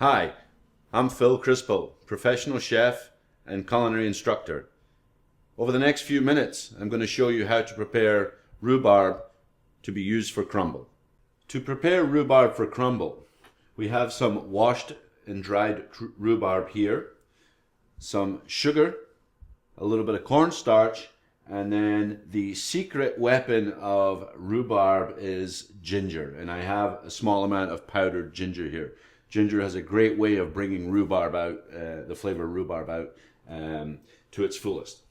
Hi, I'm Phil Crispo, professional chef and culinary instructor. Over the next few minutes, I'm going to show you how to prepare rhubarb to be used for crumble. To prepare rhubarb for crumble, we have some washed and dried rhubarb here, some sugar, a little bit of cornstarch, and then the secret weapon of rhubarb is ginger. And I have a small amount of powdered ginger here. Ginger has a great way of bringing rhubarb out, the flavor of rhubarb out to its fullest.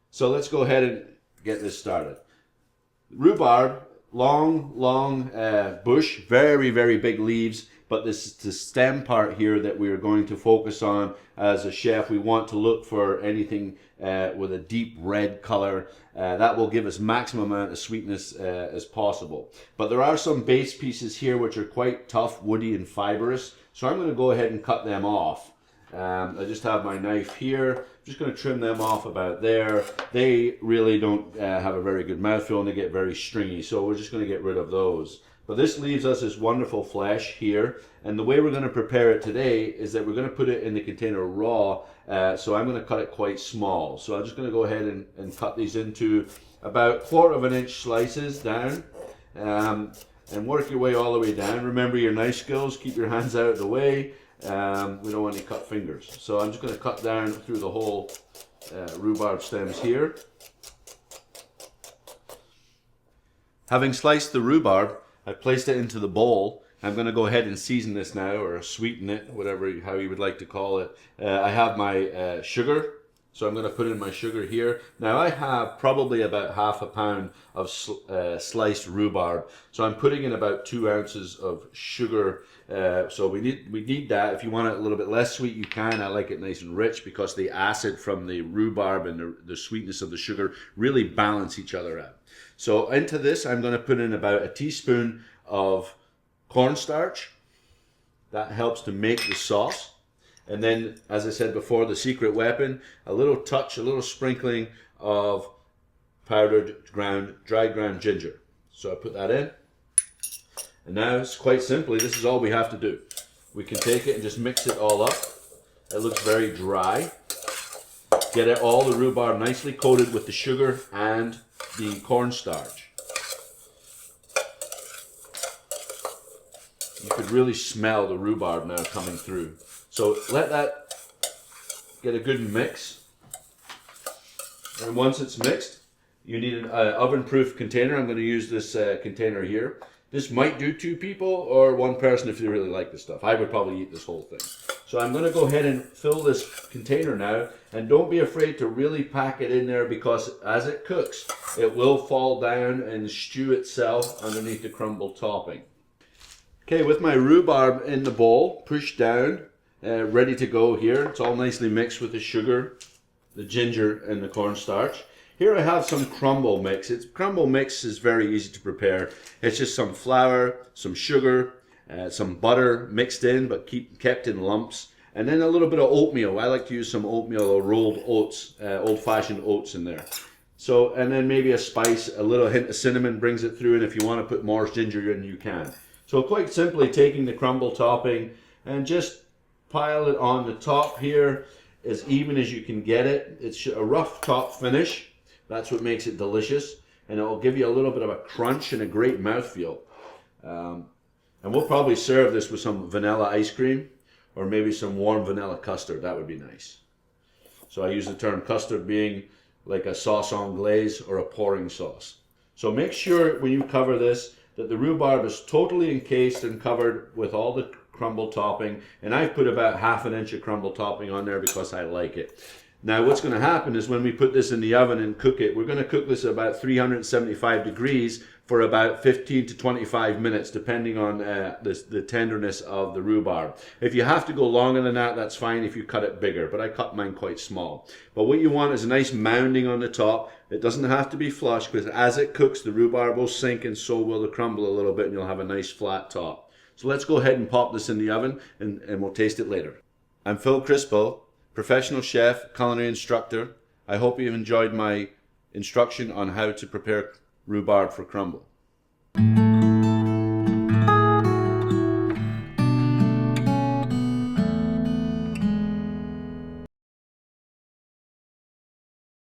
So let's go ahead and get this started. Rhubarb, long bush, very big leaves, but this is the stem part here that we are going to focus on. As a chef, we want to look for anything with a deep red color. That will give us maximum amount of sweetness as possible. But there are some base pieces here which are quite tough, woody and fibrous. So I'm going to go ahead and cut them off. I just have my knife here. I'm just going to trim them off about there. They really don't have a very good mouthfeel and they get very stringy. So we're just going to get rid of those. But this leaves us this wonderful flesh here. And the way we're going to prepare it today is that we're going to put it in the container raw. So I'm going to cut it quite small. So I'm just going to go ahead and cut these into about 1/4 inch slices down. And work your way all the way down. Remember your knife skills, keep your hands out of the way. We don't want any cut fingers. So I'm just going to cut down through the whole rhubarb stems here. Having sliced the rhubarb, I've placed it into the bowl. I'm going to go ahead and season this now, or sweeten it, how you would like to call it. I have my sugar. So I'm going to put in my sugar here. Now I have probably about 1/2 pound of sliced rhubarb. So I'm putting in about 2 ounces of sugar. So we need that. If you want it a little bit less sweet, you can. I like it nice and rich because the acid from the rhubarb and the sweetness of the sugar really balance each other out. So into this, I'm going to put in about 1 teaspoon of cornstarch. That helps to make the sauce. And then, as I said before, the secret weapon, a little sprinkling of powdered dried ground ginger. So I put that in. And now it's quite simply, this is all we have to do. We can take it and just mix it all up. It looks very dry. Get it all the rhubarb nicely coated with the sugar and the cornstarch. You could really smell the rhubarb now coming through. So let that get a good mix. And once it's mixed, you need an oven-proof container. I'm going to use this container here. This might do 2 people or 1 person if you really like this stuff. I would probably eat this whole thing. So I'm going to go ahead and fill this container now. And don't be afraid to really pack it in there because as it cooks, it will fall down and stew itself underneath the crumble topping. Okay, with my rhubarb in the bowl, pushed down, ready to go here. It's all nicely mixed with the sugar, the ginger, and the cornstarch. Here I have some crumble mix. Crumble mix is very easy to prepare. It's just some flour, some sugar, some butter mixed in but kept in lumps, and then a little bit of oatmeal. I like to use some oatmeal or rolled oats, old-fashioned oats in there. So, and then maybe a spice, a little hint of cinnamon brings it through, and if you want to put more ginger in, you can. So quite simply taking the crumble topping and just pile it on the top here as even as you can get it. It's a rough top finish. That's what makes it delicious. And it will give you a little bit of a crunch and a great mouthfeel. And we'll probably serve this with some vanilla ice cream or maybe some warm vanilla custard. That would be nice. So I use the term custard being like a sauce anglaise or a pouring sauce. So make sure when you cover this that the rhubarb is totally encased and covered with all the crumble topping, and I've put about 1/2 inch of crumble topping on there because I like it. Now what's going to happen is when we put this in the oven and cook it, we're going to cook this at about 375 degrees for about 15 to 25 minutes depending on the tenderness of the rhubarb. If you have to go longer than that, that's fine if you cut it bigger, but I cut mine quite small. But what you want is a nice mounding on the top. It doesn't have to be flush because as it cooks the rhubarb will sink and so will the crumble a little bit and you'll have a nice flat top. So let's go ahead and pop this in the oven and we'll taste it later. I'm Phil Crispo, professional chef, culinary instructor. I hope you've enjoyed my instruction on how to prepare rhubarb for crumble.